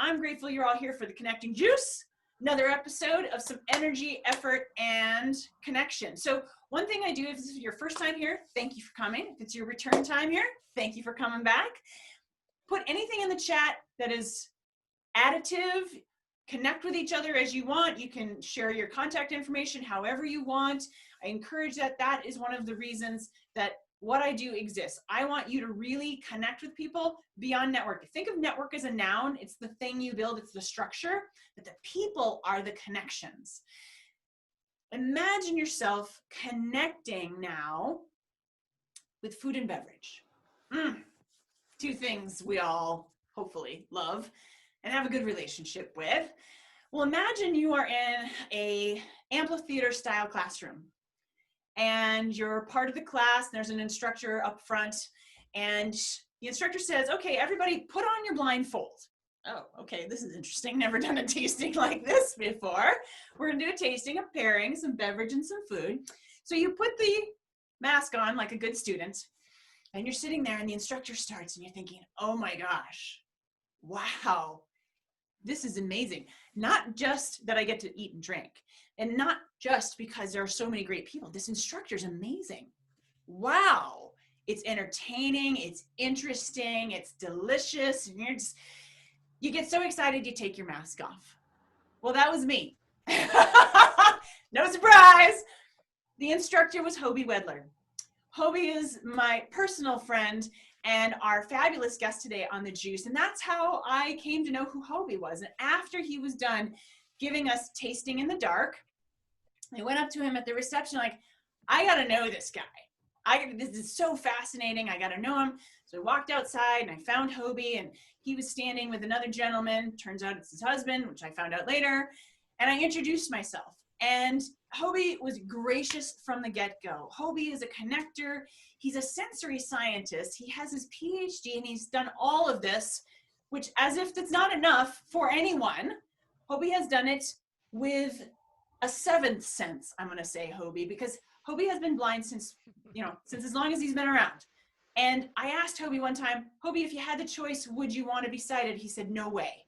I'm grateful you're all here for the Connecting Juice, another episode of some energy, effort, and connection. So one thing I do, if this is your first time here, thank you for coming. If it's your return time here, thank you for coming back. Put anything in the chat that is additive. Connect with each other as you want. You can share your contact information however you want. I encourage that. That is one of the reasons that what I do exists. I want you to really connect with people beyond network. Think of network as a noun. It's the thing you build. It's the structure. But the people are the connections. Imagine yourself connecting now with food and beverage. Two things we all hopefully love and have a good relationship with. Well, imagine you are in a amphitheater style classroom and you're part of the class and there's an instructor up front and the instructor says, okay, everybody put on your blindfold. Oh, okay, this is interesting. Never done a tasting like this before. We're gonna do a tasting, a pairing, some beverage and some food. So you put the mask on like a good student and you're sitting there and the instructor starts and you're thinking, oh my gosh, wow. This is amazing. Not just that I get to eat and drink, and not just because there are so many great people. This instructor is amazing. Wow. It's entertaining. It's interesting. It's delicious. And you get so excited you take your mask off. Well, that was me. No surprise. The instructor was Hoby Wedler. Hoby is my personal friend and our fabulous guest today on The Juice. And that's how I came to know who Hoby was. And after he was done giving us Tasting in the Dark, I went up to him at the reception like, I got to know this guy. This is so fascinating. I got to know him. So I walked outside and I found Hoby and he was standing with another gentleman. Turns out it's his husband, which I found out later. And I introduced myself. And Hoby was gracious from the get-go. Hoby is a connector. He's a sensory scientist. He has his PhD and he's done all of this, which as if that's not enough for anyone, Hoby has done it with a seventh sense, I'm gonna say Hoby, because Hoby has been blind since as long as he's been around. And I asked Hoby one time, Hoby, if you had the choice, would you want to be sighted? He said, no way.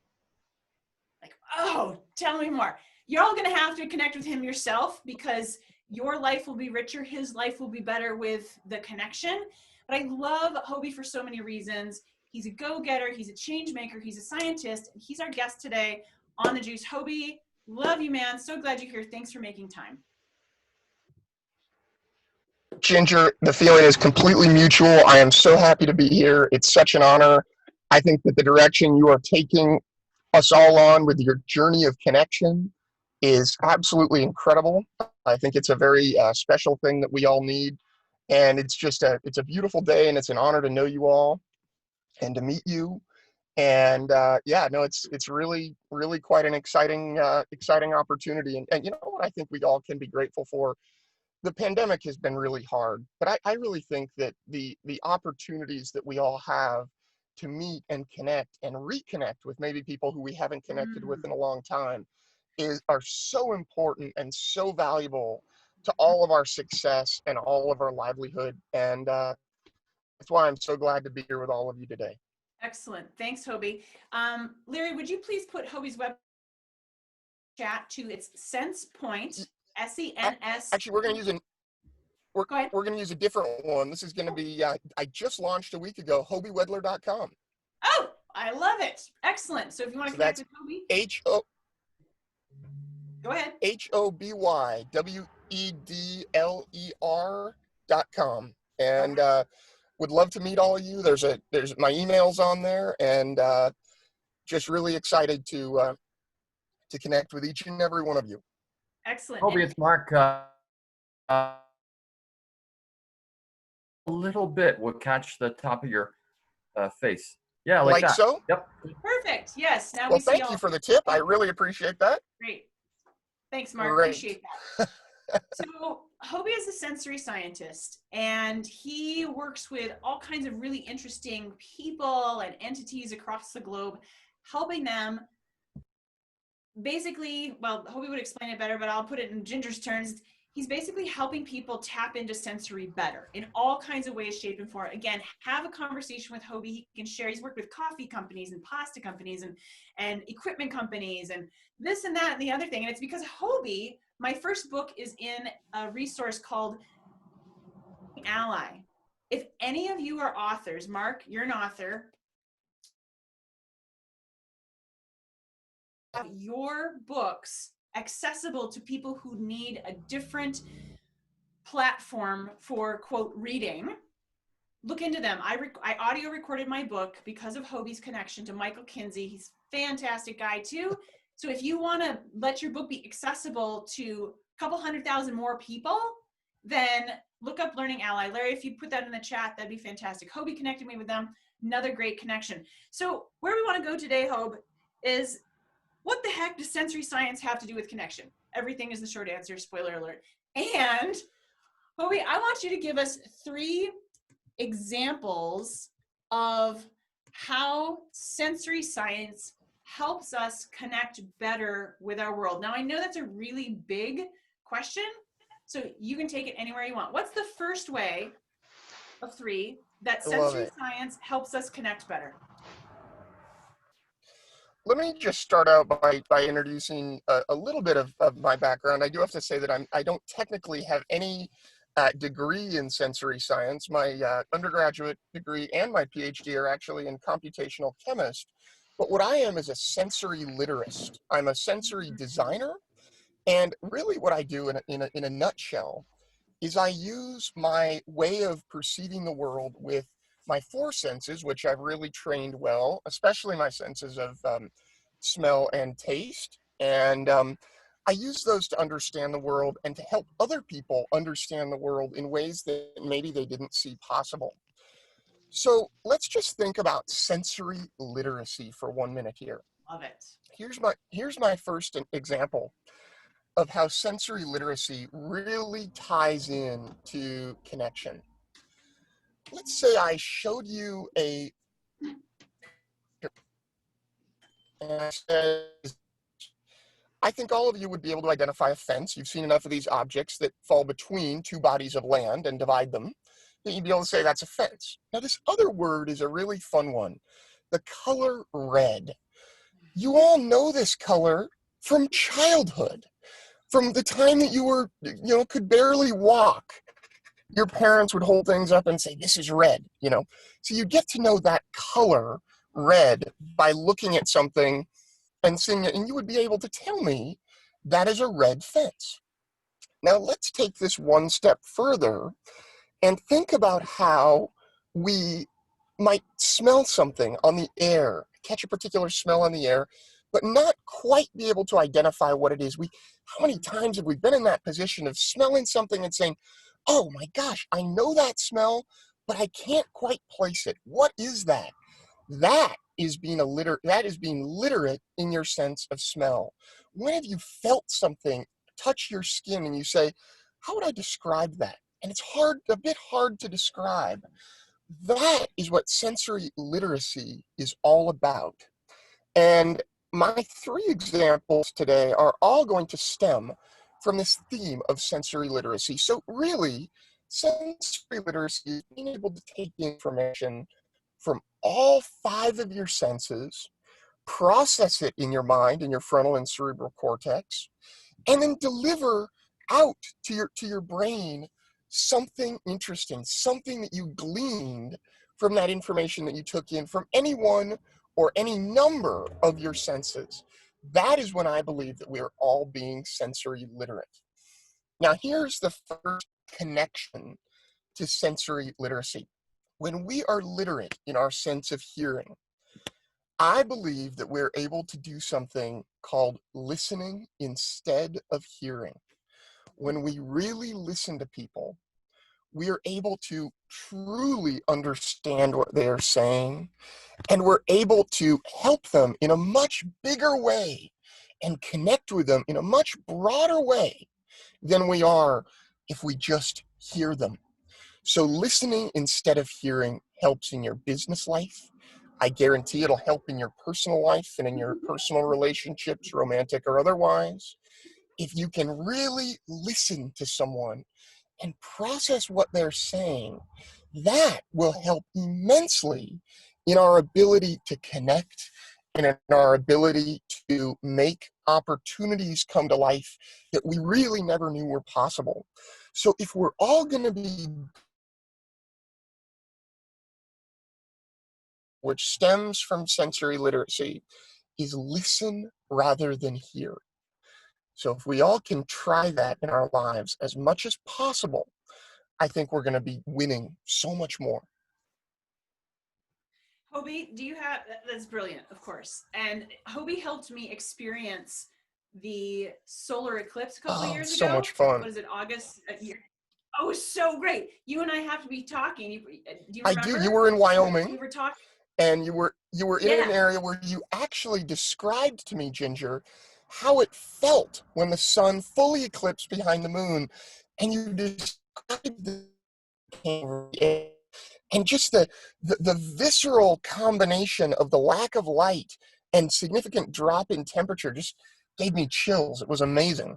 Like, oh, tell me more. You're all going to have to connect with him yourself because your life will be richer. His life will be better with the connection. But I love Hoby for so many reasons. He's a go-getter. He's a change maker. He's a scientist. And he's our guest today on The Juice. Hoby, love you, man. So glad you're here. Thanks for making time. Ginger, the feeling is completely mutual. I am so happy to be here. It's such an honor. I think that the direction you are taking us all on with your journey of connection is absolutely incredible. I think it's a very special thing that we all need. And it's just it's a beautiful day and it's an honor to know you all and to meet you. And it's really, really quite an exciting opportunity. And you know what I think we all can be grateful for? The pandemic has been really hard, but I really think that the opportunities that we all have to meet and connect and reconnect with maybe people who we haven't connected with in a long time are so important and so valuable to all of our success and all of our livelihood. And that's why I'm so glad to be here with all of you today. Excellent. Thanks, Hoby. Larry, would you please put Hoby's web chat to its Sense Point, SENS. Actually, we're going to use a different one. This is going to be, I just launched a week ago, hobywedler.com. Oh, I love it. Excellent. So if you want to connect with Hoby. Go ahead. HOBYWEDLER.com. And would love to meet all of you. There's my emails on there, and just really excited to connect with each and every one of you. Excellent. Hoby, it's Mark. A little bit will catch the top of your face. Yeah, like that. So? Yep. Perfect. Yes. Now well, we see thank you for the tip. I really appreciate that. Great. Thanks, Mark. Great. Appreciate that. So Hoby is a sensory scientist, and he works with all kinds of really interesting people and entities across the globe, helping them basically, well, Hoby would explain it better, but I'll put it in Ginger's terms. he's basically helping people tap into sensory better in all kinds of ways, shape, and form. Again, have a conversation with Hoby. He can share. He's worked with coffee companies and pasta companies and equipment companies and this and that and the other thing. And it's because Hoby, my first book is in a resource called Ally. If any of you are authors, Mark, you're an author, have your books accessible to people who need a different platform for, quote, reading, look into them. I audio recorded my book because of Hoby's connection to Michael Kinsey. He's a fantastic guy too. So if you want to let your book be accessible to a couple 100,000 more people, then look up Learning Ally. Larry, if you put that in the chat, that'd be fantastic. Hoby connected me with them. Another great connection. So where we want to go today, Hobe, is what the heck does sensory science have to do with connection? Everything is the short answer, spoiler alert. And Hoby, I want you to give us 3 examples of how sensory science helps us connect better with our world. Now, I know that's a really big question, so you can take it anywhere you want. What's the first way of 3 that sensory science helps us connect better? Let me just start out by introducing a little bit of my background. I do have to say that I don't technically have any degree in sensory science. My undergraduate degree and my PhD are actually in computational chemist. But what I am is a sensory literist. I'm a sensory designer. And really what I do in a nutshell is I use my way of perceiving the world with my 4 senses, which I've really trained well, especially my senses of smell and taste. And I use those to understand the world and to help other people understand the world in ways that maybe they didn't see possible. So let's just think about sensory literacy for 1 minute here. Love it. Here's my first example of how sensory literacy really ties in to connection. Let's say I showed you and I said, I think all of you would be able to identify a fence. You've seen enough of these objects that fall between 2 bodies of land and divide them, that you'd be able to say that's a fence. Now, this other word is a really fun one, the color red. You all know this color from childhood, from the time that you were, could barely walk. Your parents would hold things up and say, this is red, So you get to know that color, red, by looking at something and seeing it, and you would be able to tell me that is a red fence. Now let's take this 1 step further and think about how we might smell something on the air, catch a particular smell on the air, but not quite be able to identify what it is. How many times have we been in that position of smelling something and saying, oh my gosh, I know that smell, but I can't quite place it. What is that? That is being literate in your sense of smell. When have you felt something touch your skin and you say, how would I describe that? And it's a bit hard to describe. That is what sensory literacy is all about. And my 3 examples today are all going to stem from this theme of sensory literacy. So really, sensory literacy is being able to take information from all 5 of your senses, process it in your mind, in your frontal and cerebral cortex, and then deliver out to your brain something interesting, something that you gleaned from that information that you took in from any one or any number of your senses. That is when I believe that we are all being sensory literate. Now, here's the first connection to sensory literacy. When we are literate in our sense of hearing, I believe that we're able to do something called listening instead of hearing. When we really listen to people, we are able to truly understand what they are saying, and we're able to help them in a much bigger way and connect with them in a much broader way than we are if we just hear them. So listening instead of hearing helps in your business life. I guarantee it'll help in your personal life and in your personal relationships, romantic or otherwise. if you can really listen to someone and process what they're saying, that will help immensely in our ability to connect and in our ability to make opportunities come to life that we really never knew were possible. So if we're all going to be, which stems from sensory literacy, is listen rather than hear. So if we all can try that in our lives as much as possible, I think we're going to be winning so much more. Hoby, do you have, that's brilliant, of course. And Hoby helped me experience the solar eclipse a couple of years so ago. much fun. What is it, August? Oh, it was so great. You and I have to be talking. Do you I remember? do. You were in Wyoming. We were talking. And you were in Yeah. an area where you actually described to me, Ginger, how it felt when the sun fully eclipsed behind the moon, and you described the and just the visceral combination of the lack of light and significant drop in temperature just gave me chills. It was amazing.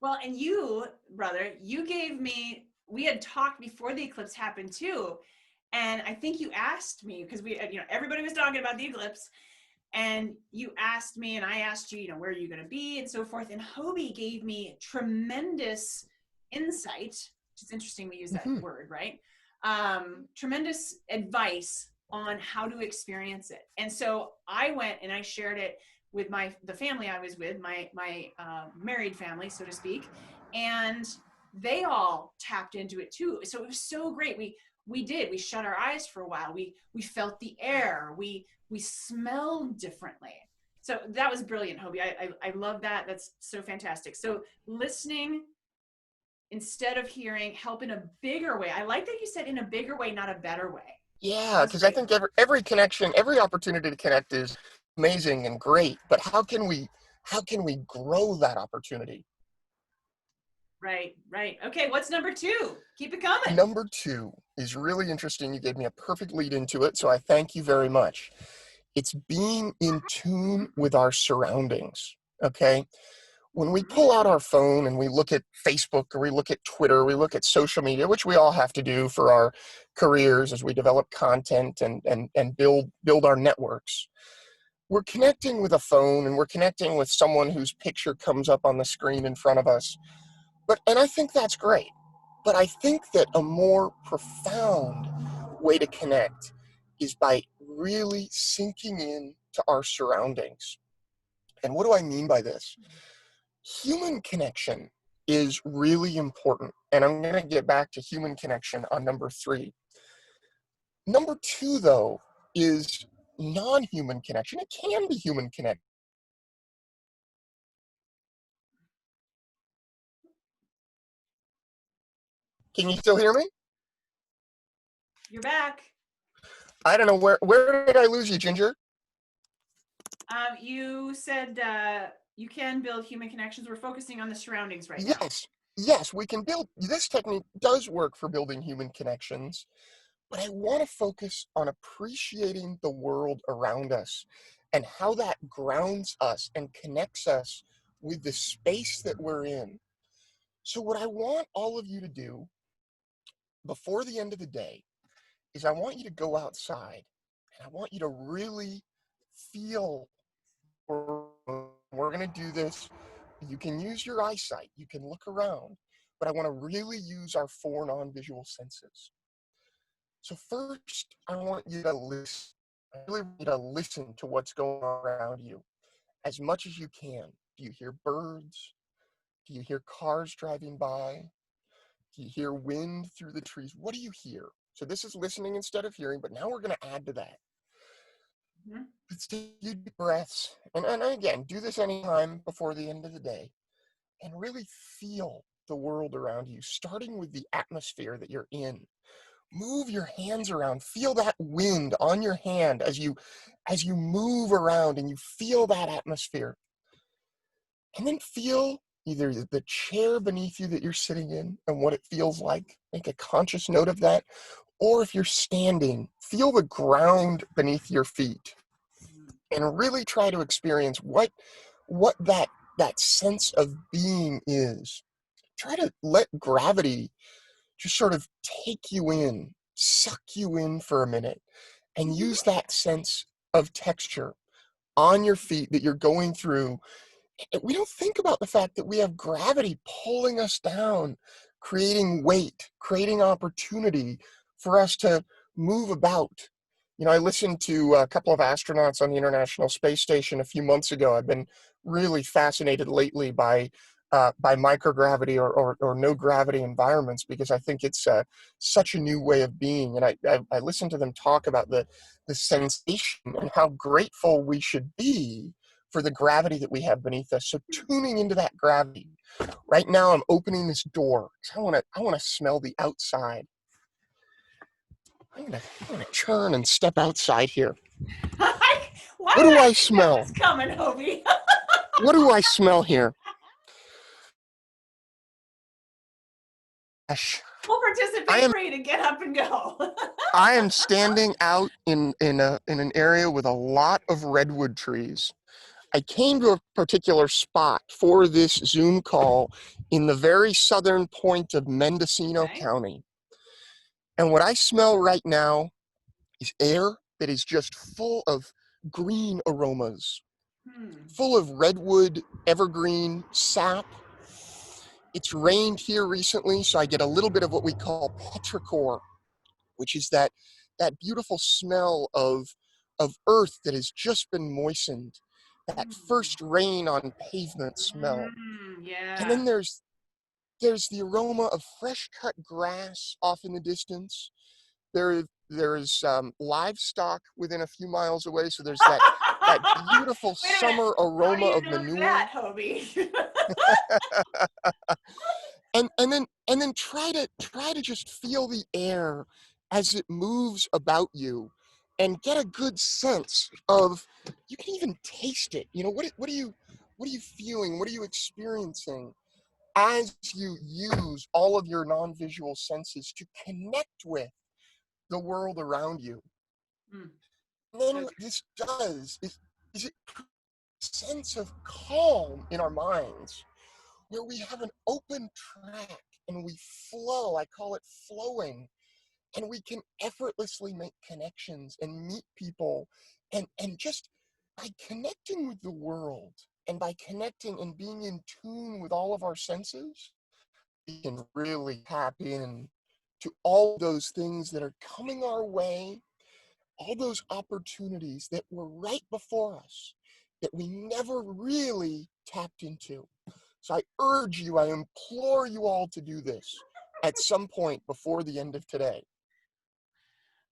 Well, and you, brother, you gave me, we had talked before the eclipse happened too. And I think you asked me, because we, everybody was talking about the eclipse, and you asked me, and I asked you, where are you going to be and so forth. And Hoby gave me tremendous insight, which is interesting we use that word, right? Tremendous advice on how to experience it. And so I went and I shared it with the family I was with, my married family, so to speak, and they all tapped into it too. So it was so great. We shut our eyes for a while. We felt the air. We smelled differently. So that was brilliant, Hoby. I love that. That's so fantastic. So listening instead of hearing, help in a bigger way. I like that you said in a bigger way, not a better way. Yeah, because I think every connection, every opportunity to connect is amazing and great. But how can we grow that opportunity? Right. Okay, what's number 2? Keep it coming. Number 2 is really interesting. You gave me a perfect lead into it, so I thank you very much. It's being in tune with our surroundings, okay? When we pull out our phone and we look at Facebook or we look at Twitter, we look at social media, which we all have to do for our careers as we develop content and build our networks, we're connecting with a phone and we're connecting with someone whose picture comes up on the screen in front of us. And I think that's great. But I think that a more profound way to connect is by really sinking in to our surroundings. And what do I mean by this? Human connection is really important. And I'm going to get back to human connection on number 3. Number 2, though, is non-human connection. It can be human connection. Can you still hear me? You're back. I don't know, where did I lose you, Ginger? You said you can build human connections. We're focusing on the surroundings right now. Yes, we can build. This technique does work for building human connections, but I want to focus on appreciating the world around us and how that grounds us and connects us with the space that we're in. So what I want all of you to do before the end of the day is I want you to go outside and I want you to really feel. We're going to do this. You can use your eyesight. You can look around, but I want to really use our 4 non-visual senses. So first, I want you to listen. I really want you to listen to what's going on around you as much as you can. Do you hear birds? Do you hear cars driving by? Do you hear wind through the trees? What do you hear? So this is listening instead of hearing, but now we're going to add to that. Let's take deep breaths. And again, do this anytime before the end of the day. And really feel the world around you, starting with the atmosphere that you're in. Move your hands around. Feel that wind on your hand as you move around and you feel that atmosphere. And then feel either the chair beneath you that you're sitting in and what it feels like. Make a conscious note of that. Or if you're standing, feel the ground beneath your feet. And really try to experience what that that sense of being is. Try to let gravity just sort of take you in, suck you in for a minute, and use that sense of texture on your feet that you're going through. We don't think about the fact that we have gravity pulling us down, creating weight, creating opportunity for us to move about. You know, I listened to a couple of astronauts on the International Space Station a few months ago. I've been really fascinated lately by microgravity or no gravity environments, because I think it's such a new way of being. And I listened to them talk about the sensation and how grateful we should be for the gravity that we have beneath us. So tuning into that gravity. Right now I'm opening this door because I want to smell the outside. I'm gonna turn and step outside here. Why What did do I I think smell? that was coming, Hoby? What do I smell here? Gosh, We'll participate free to get up and go. I am standing out in an area with a lot of redwood trees. I came to a particular spot for this Zoom call in the very southern point of Mendocino County. And what I smell right now is air that is just full of green aromas, full of redwood, evergreen sap. It's rained here recently, so I get a little bit of what we call petrichor, which is that beautiful smell of earth that has just been moistened, that first rain on pavement smell. Yeah. And then there's the aroma of fresh cut grass off in the distance. There's livestock within a few miles away, so there's that beautiful summer aroma of manure. That, Hoby? and then try to just feel the air as it moves about you, and get a good sense of, you can even taste it. You know, what are you feeling? What are you experiencing as you use all of your non-visual senses to connect with the world around you? And then what this does is it creates a sense of calm in our minds, where we have an open track and we flow. I call it flowing. And we can effortlessly make connections and meet people, and just by connecting with the world, and by connecting and being in tune with all of our senses, we can really tap in to all those things that are coming our way, all those opportunities that were right before us that we never really tapped into. So I urge you, I implore you all to do this at some point before the end of today.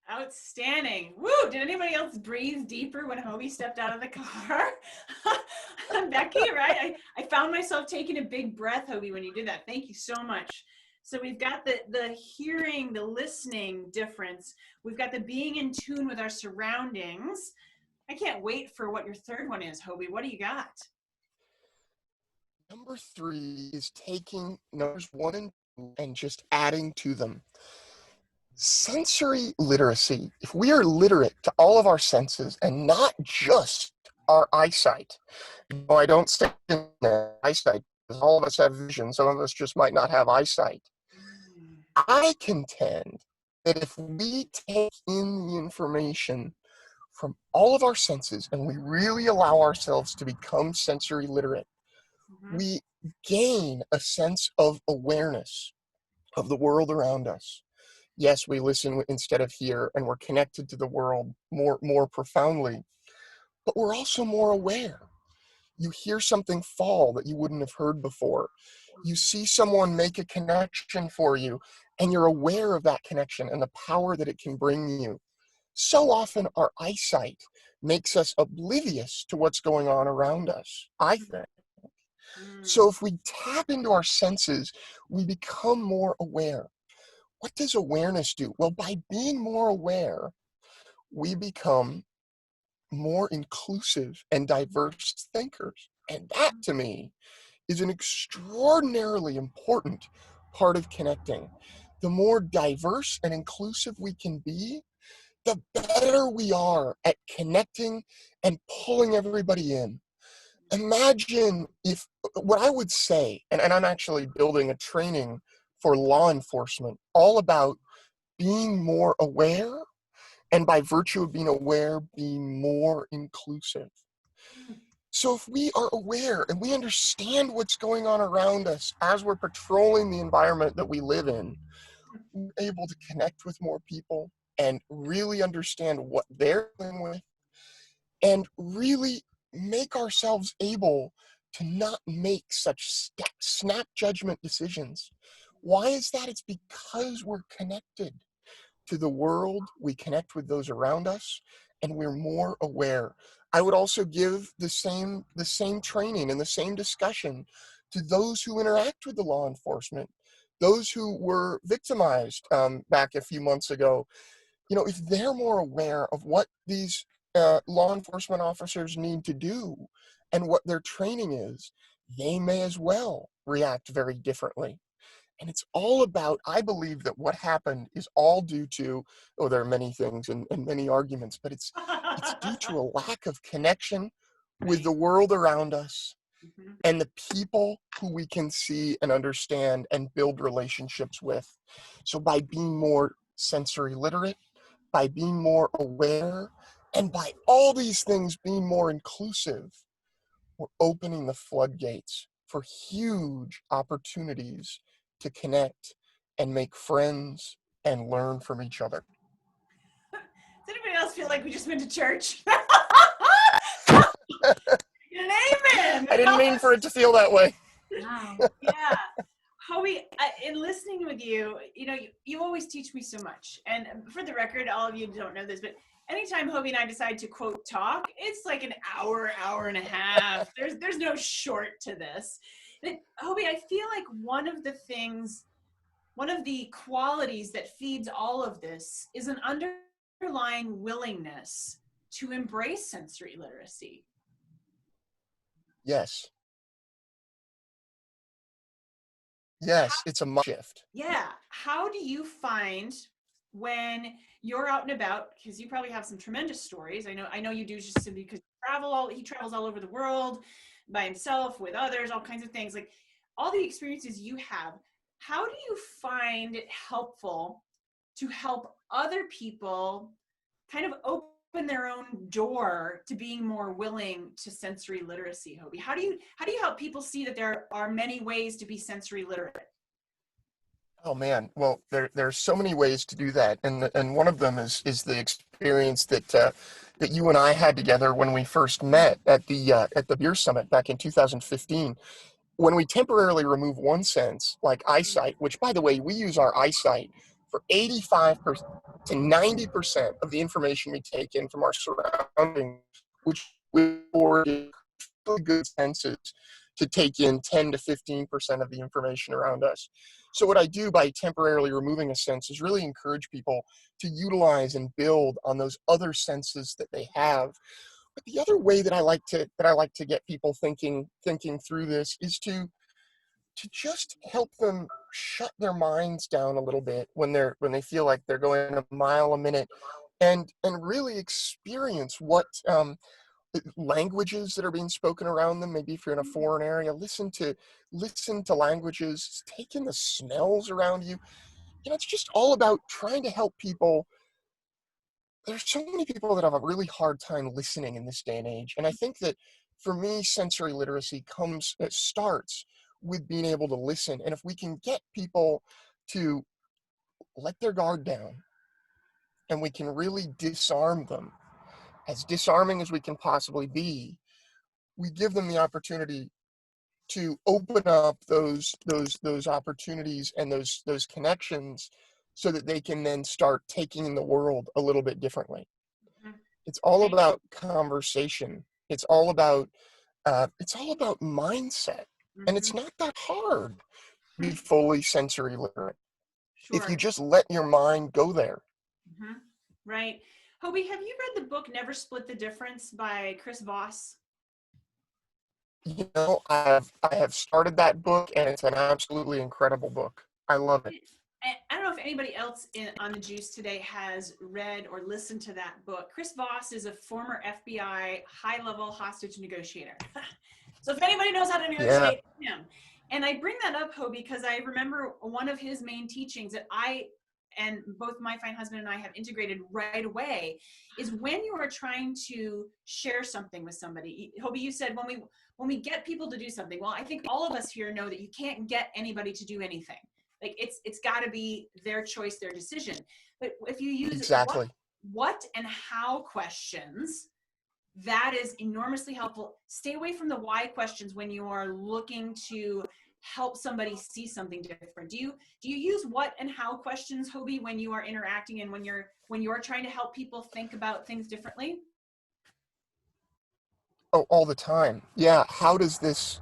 Outstanding. Woo! Did anybody else breathe deeper when Hoby stepped out of the car? Becky, right? I found myself taking a big breath, Hoby, when you did that. Thank you so much. So we've got the hearing, the listening difference. We've got the being in tune with our surroundings. I can't wait for what your third one is, Hoby. What do you got? Number 3 is taking numbers 1 and 2 and just adding to them. Sensory literacy. If we are literate to all of our senses and not just our eyesight, no, I don't say eyesight, because all of us have vision. Some of us just might not have eyesight. I contend that if we take in the information from all of our senses and we really allow ourselves to become sensory literate, we gain a sense of awareness of the world around us. Yes, we listen instead of hear, and we're connected to the world more profoundly, but we're also more aware. You hear something fall that you wouldn't have heard before. You see someone make a connection for you, and you're aware of that connection and the power that it can bring you. So often our eyesight makes us oblivious to what's going on around us, I think. So if we tap into our senses, we become more aware. What does awareness do? Well, by being more aware, we become more inclusive and diverse thinkers. And that, to me, is an extraordinarily important part of connecting. The more diverse and inclusive we can be, the better we are at connecting and pulling everybody in. imagine if what I would say, and I'm actually building a training for law enforcement all about being more aware, and by virtue of being aware, being more inclusive. So if we are aware and we understand what's going on around us as we're patrolling the environment that we live in, we're able to connect with more people and really understand what they're dealing with, and really make ourselves able to not make such snap judgment decisions. Why is that? It's because we're connected to the world, we connect with those around us, and we're more aware. I would also give the same training and the same discussion to those who interact with the law enforcement, those who were victimized back a few months ago. If they're more aware of what these law enforcement officers need to do and what their training is, they may as well react very differently. And it's all about, I believe that what happened is all due to, there are many things and many arguments, but it's due to a lack of connection with the world around us and the people who we can see and understand and build relationships with. So by being more sensory literate, by being more aware, and by all these things being more inclusive, we're opening the floodgates for huge opportunities to connect and make friends and learn from each other. Does anybody else feel like we just went to church? Amen. I didn't mean for it to feel that way. Wow. Yeah. Hoby, in listening with you, you always teach me so much. And for the record, all of you don't know this, but anytime Hoby and I decide to quote talk, it's like an hour and a half. There's no short to this. But Hoby, I feel like one of the qualities that feeds all of this is an underlying willingness to embrace sensory literacy. Yes. Yes, it's a mind shift. Yeah. How do you find when you're out and about, because you probably have some tremendous stories. I know you do, just simply because he travels all over the world by himself, with others, all kinds of things, like all the experiences you have. How do you find it helpful to help other people kind of open their own door to being more willing to sensory literacy, Hoby? How do you help people see that there are many ways to be sensory literate? Oh man, well, there's so many ways to do that, and one of them is the experience that you and I had together when we first met at the beer summit back in 2015. When we temporarily remove one sense, like eyesight, which by the way, we use our eyesight for 85% to 90% of the information we take in from our surroundings, which we already really good senses to take in 10 to 15% of the information around us. So what I do by temporarily removing a sense is really encourage people to utilize and build on those other senses that they have. But the other way that I like to get people thinking through this is to just help them shut their minds down a little bit when they feel like they're going a mile a minute, and really experience what languages that are being spoken around them. Maybe if you're in a foreign area, listen to languages, take in the smells around you. It's just all about trying to help people. There's so many people that have a really hard time listening in this day and age, and I think that for me, sensory literacy starts with being able to listen. And if we can get people to let their guard down and we can really disarm them, as disarming as we can possibly be, we give them the opportunity to open up those opportunities and those connections, so that they can then start taking in the world a little bit differently. It's all about conversation. It's all about mindset, and it's not that hard to be fully sensory literate. Sure. If you just let your mind go there. Right. Hoby, have you read the book Never Split the Difference by Chris Voss? I have started that book, and it's an absolutely incredible book. I love it. And I don't know if anybody else on the juice today has read or listened to that book. Chris Voss is a former FBI high-level hostage negotiator. So if anybody knows how to Yeah. negotiate, him. And I bring that up, Hoby, because I remember one of his main teachings that I and both my fine husband and I have integrated right away is when you are trying to share something with somebody. Hoby, you said when we get people to do something. Well, I think all of us here know that you can't get anybody to do anything. Like it's got to be their choice, their decision. But if you use Exactly. what and how questions, that is enormously helpful. Stay away from the why questions when you are looking to help somebody see something different. Do you use what and how questions, Hoby, when you are interacting and when you're trying to help people think about things differently? Oh, all the time. Yeah. How does this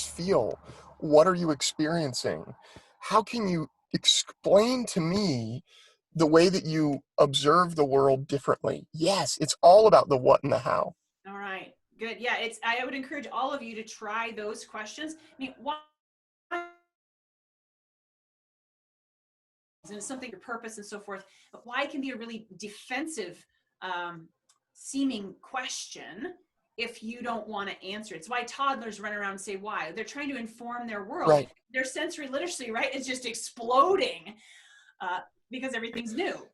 feel? What are you experiencing? How can you explain to me the way that you observe the world differently? Yes, it's all about the what and the how. All right, good. Yeah, I would encourage all of you to try those questions. I mean, why? And it's something your purpose and so forth, but why can be a really defensive seeming question if you don't want to answer it. It's why toddlers run around and say why. They're trying to inform their world. Right. Their sensory literacy, right, is just exploding because everything's new.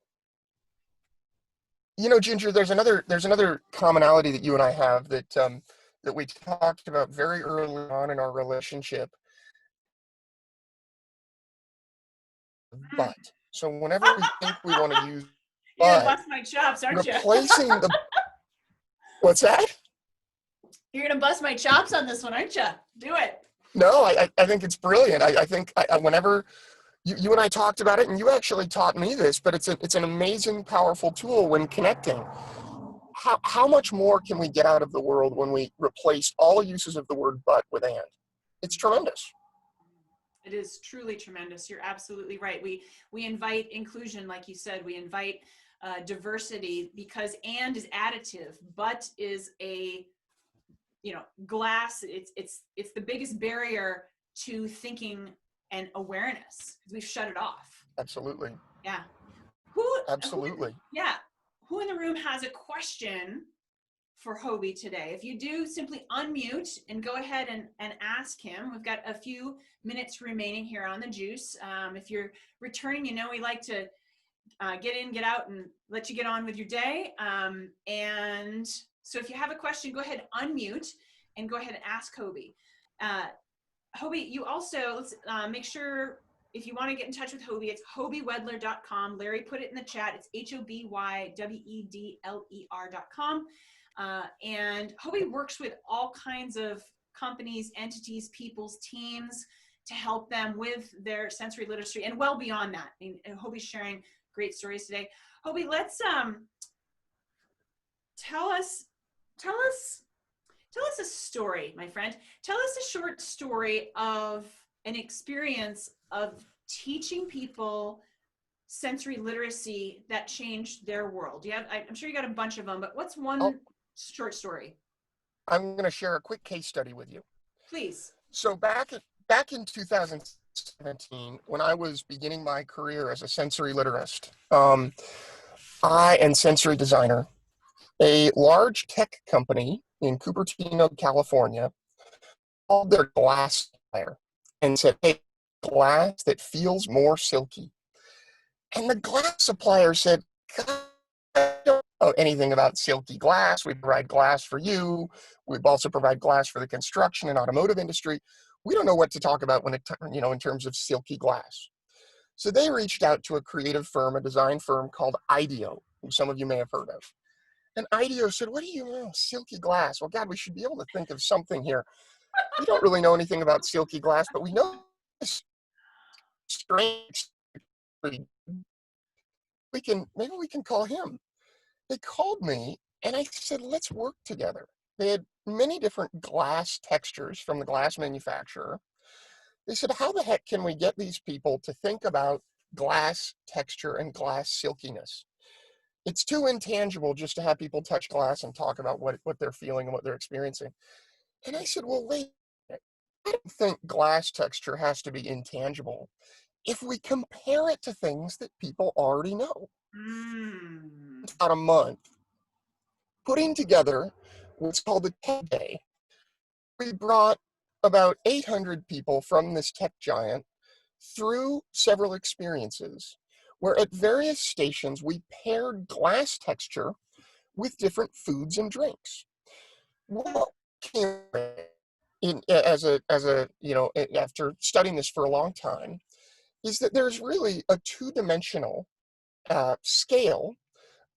You know, Ginger, there's another commonality that you and I have that that we talked about very early on in our relationship. But so whenever we think we want to use You're gonna but, bust my chops, aren't you? replacing the what's that? You're gonna bust my chops on this one, aren't you? Do it. No, I think it's brilliant. I think whenever you and I talked about it, and you actually taught me this, but it's an amazing, powerful tool when connecting. How much more can we get out of the world when we replace all uses of the word but with and? It's tremendous. It is truly tremendous. You're absolutely right. We invite inclusion, like you said. We invite diversity because and is additive, but is a glass. It's the biggest barrier to thinking and awareness because we've shut it off. Absolutely. Yeah. Absolutely. Who in the room has a question for Hoby today? If you do, simply unmute and go ahead and ask him. We've got a few minutes remaining here on the juice. If you're returning, we like to get in, get out, and let you get on with your day. And so if you have a question, go ahead, unmute, and go ahead and ask Hoby. Hoby, you also, let's make sure, if you want to get in touch with Hoby, it's hobywedler.com. Larry put it in the chat. It's HOBYWEDLER.com. And Hoby works with all kinds of companies, entities, people's teams to help them with their sensory literacy and well beyond that. I mean, Hoby's sharing great stories today. Hoby, let's tell us a story, my friend. Tell us a short story of an experience of teaching people sensory literacy that changed their world. I'm sure you got a bunch of them, but what's one short story? I'm going to share a quick case study with you. Please. So back in 2017, when I was beginning my career as a sensory literist, and sensory designer, a large tech company in Cupertino, California, called their glass supplier and said, "Hey, glass that feels more silky." And the glass supplier said, "God, I don't know anything about silky glass. We provide glass for you. We also provide glass for the construction and automotive industry. We don't know what to talk about when in terms of silky glass." So they reached out to a creative firm, a design firm called IDEO, who some of you may have heard of. And IDEO said, "What do you know? Silky glass. Well, God, we should be able to think of something here. We don't really know anything about silky glass, but we know this strange. Maybe we can call him." They called me and I said, "Let's work together." They had many different glass textures from the glass manufacturer. They said, "How the heck can we get these people to think about glass texture and glass silkiness? It's too intangible just to have people touch glass and talk about what they're feeling and what they're experiencing." And I said, "Well, wait, I don't think glass texture has to be intangible. if we compare it to things that people already know. Mm. About a month, putting together what's called a tech day. We brought about 800 people from this tech giant through several experiences where at various stations we paired glass texture with different foods and drinks. What came in as a after studying this for a long time is that there's really a two-dimensional scale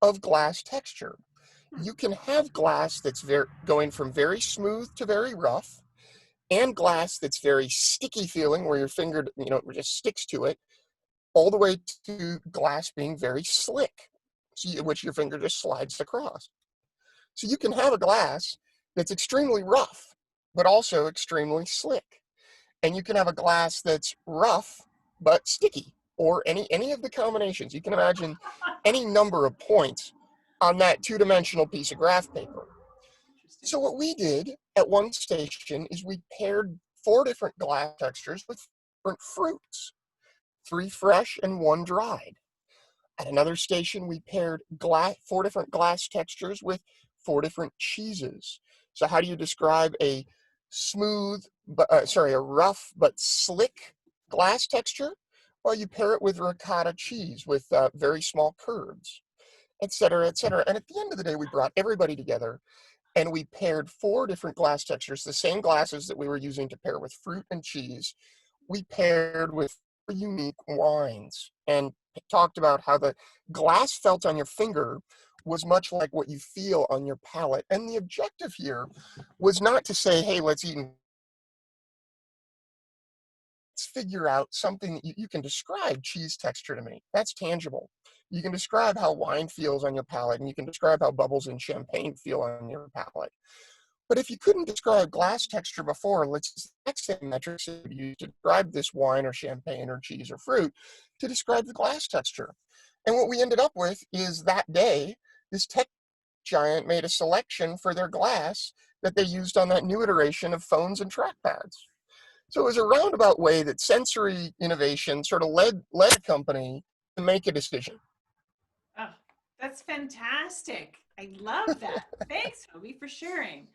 of glass texture. You can have glass that's going from very smooth to very rough, and glass that's very sticky feeling where your finger just sticks to it, all the way to glass being very slick, which your finger just slides across. So you can have a glass that's extremely rough but also extremely slick, and you can have a glass that's rough but sticky, or any of the combinations. You can imagine any number of points on that two-dimensional piece of graph paper. Interesting. So what we did at one station is we paired 4 different glass textures with different fruits, 3 fresh and 1 dried. At another station, we paired 4 different glass textures with 4 different cheeses. So how do you describe a a rough but slick glass texture? Well, you pair it with ricotta cheese with very small curds, et cetera, et cetera. And at the end of the day, we brought everybody together and we paired 4 different glass textures, the same glasses that we were using to pair with fruit and cheese. We paired with unique wines and talked about how the glass felt on your finger was much like what you feel on your palate. And the objective here was not to say, hey, let's figure out something that you can describe cheese texture to me. That's tangible. You can describe how wine feels on your palate, and you can describe how bubbles in champagne feel on your palate. But if you couldn't describe glass texture before, let's use the exact same metrics that you use to describe this wine or champagne or cheese or fruit to describe the glass texture. And what we ended up with is that day, this tech giant made a selection for their glass that they used on that new iteration of phones and trackpads. So it was a roundabout way that sensory innovation sort of led a company to make a decision. Oh, that's fantastic. I love that. Thanks, Hoby, for sharing.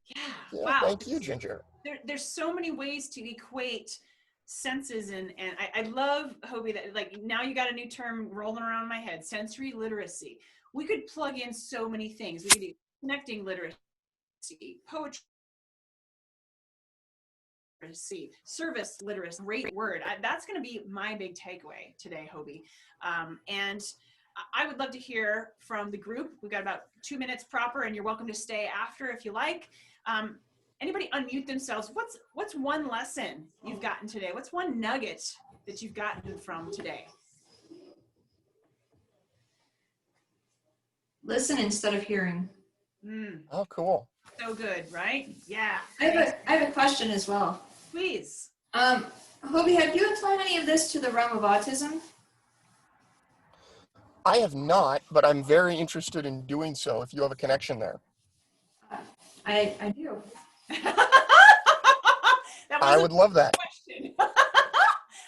Yeah, Yeah, wow. thank you, Ginger. There's so many ways to equate senses, and I love, Hoby, that like now you got a new term rolling around my head, sensory literacy. We could plug in so many things. We could do connecting literacy, poetry literacy, service literacy, great word. That's going to be my big takeaway today, Hoby. And I would love to hear from the group. We've got about 2 minutes proper, and you're welcome to stay after if you like. Anybody unmute themselves? What's one lesson you've gotten today? What's one nugget that you've gotten from today? Listen instead of hearing. Oh, cool. So good, right? Yeah. I have a question as well. Please. Hoby, have you applied any of this to the realm of autism? I have not, but I'm very interested in doing so if you have a connection there. I do. I would love that. Question.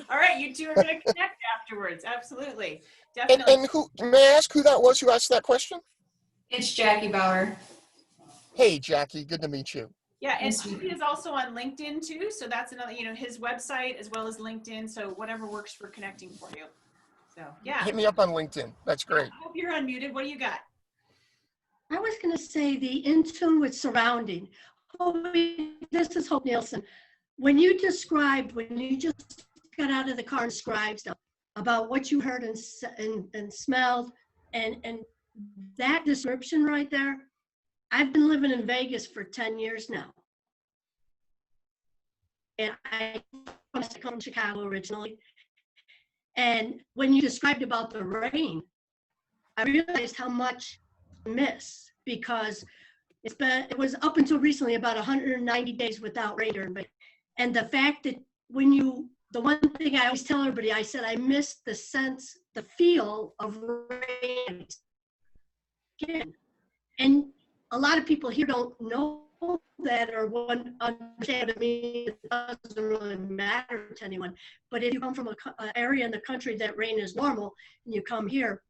All right, you two are going to connect afterwards. Absolutely. Definitely. And who, may I ask who that was who asked that question? It's Jackie Bauer. Hey, Jackie, good to meet you. Yeah, and Nice to meet Hoby is also on LinkedIn too. So that's another, his website as well as LinkedIn. So whatever works for connecting for you. So yeah. Hit me up on LinkedIn. That's great. I hope you're unmuted. What do you got? I was going to say the in tune with surrounding. This is Hope Nielsen. When you just got out of the car and described stuff about what you heard and smelled, and that description right there, I've been living in Vegas for 10 years now. And I come from Chicago originally. And when you described about the rain, I realized how much I miss, because it was up until recently about 190 days without rain. And the fact that the one thing I always tell everybody, I said, I miss the sense, the feel of rain again. And a lot of people here don't know that or wouldn't understand what it means, it doesn't really matter to anyone. But if you come from an area in the country that rain is normal and you come here,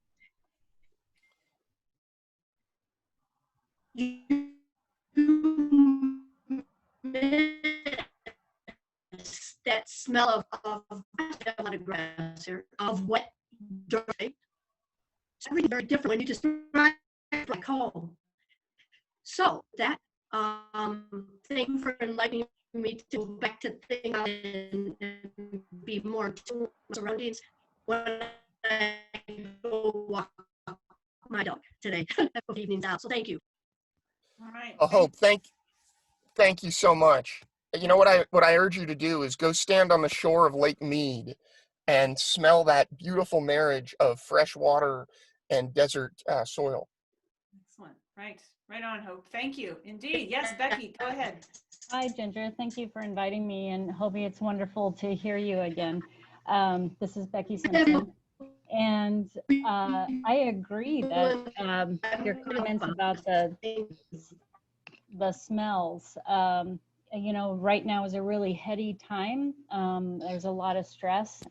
you miss that smell of a lot of grass or of wet dirt. It's everything very different when you just drive like home. So that thank you for enlightening me to go back to think and be more to surroundings when I go walk my dog today. Evenings out. So thank you. All right. Hope, thank you so much. You know what I urge you to do is go stand on the shore of Lake Mead and smell that beautiful marriage of fresh water and desert soil. Excellent. Right on, Hope. Thank you. Indeed. Yes, Becky, go ahead. Hi, Ginger. Thank you for inviting me, and Hoby, it's wonderful to hear you again. This is Becky Simpson, and I agree that your comments about the smells. You know, right now is a really heady time. There's a lot of stress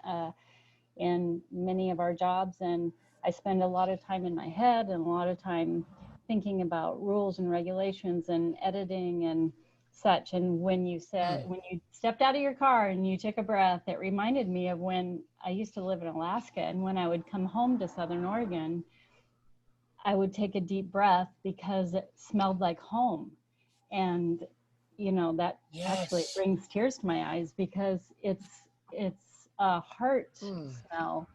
in many of our jobs, and I spend a lot of time in my head and a lot of time thinking about rules and regulations and editing and such. And when you stepped out of your car and you took a breath, it reminded me of when I used to live in Alaska, and when I would come home to Southern Oregon, I would take a deep breath because it smelled like home. And you know, that actually brings tears to my eyes because it's a heart smell.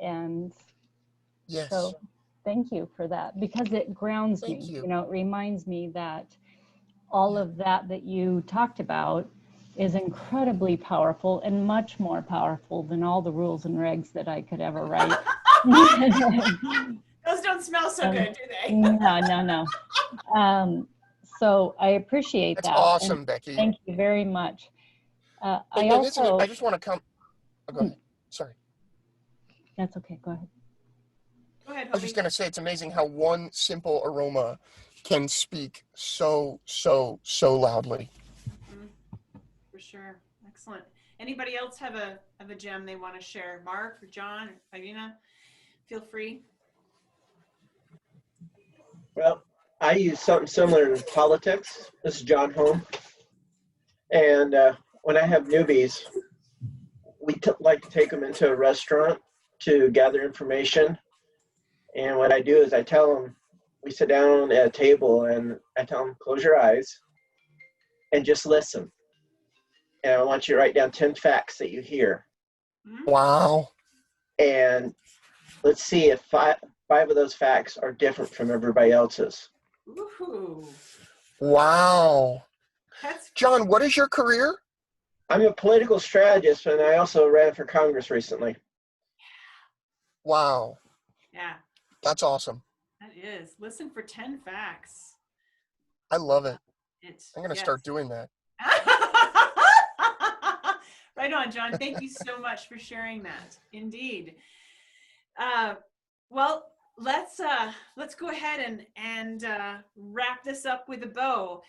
And so thank you for that, because it grounds me. You know, it reminds me that all of that you talked about is incredibly powerful and much more powerful than all the rules and regs that I could ever write. Those don't smell so good, do they? No. So I appreciate that. That's awesome, Becky. Thank you very much. I just want to come. Oh, go ahead. Sorry. That's okay. Go ahead. Go ahead, I was just going to say, it's amazing how one simple aroma can speak so loudly. Mm-hmm. For sure. Excellent. Anybody else have a gem they want to share? Mark or John or Irina? Feel free. Well, I use something similar in politics. This is John Home. And when I have newbies, we like to take them into a restaurant to gather information. And what I do is I tell them, we sit down at a table and I tell them, close your eyes and just listen. And I want you to write down 10 facts that you hear. Wow. And let's see if five of those facts are different from everybody else's. Ooh. Wow. John, what is your career? I'm a political strategist, and I also ran for Congress recently. Wow. Yeah. That's awesome. That is. Listen for 10 facts. I love it. I'm going to start doing that. Right on, John. Thank you so much for sharing that. Indeed. Well, let's go ahead and wrap this up with a bow.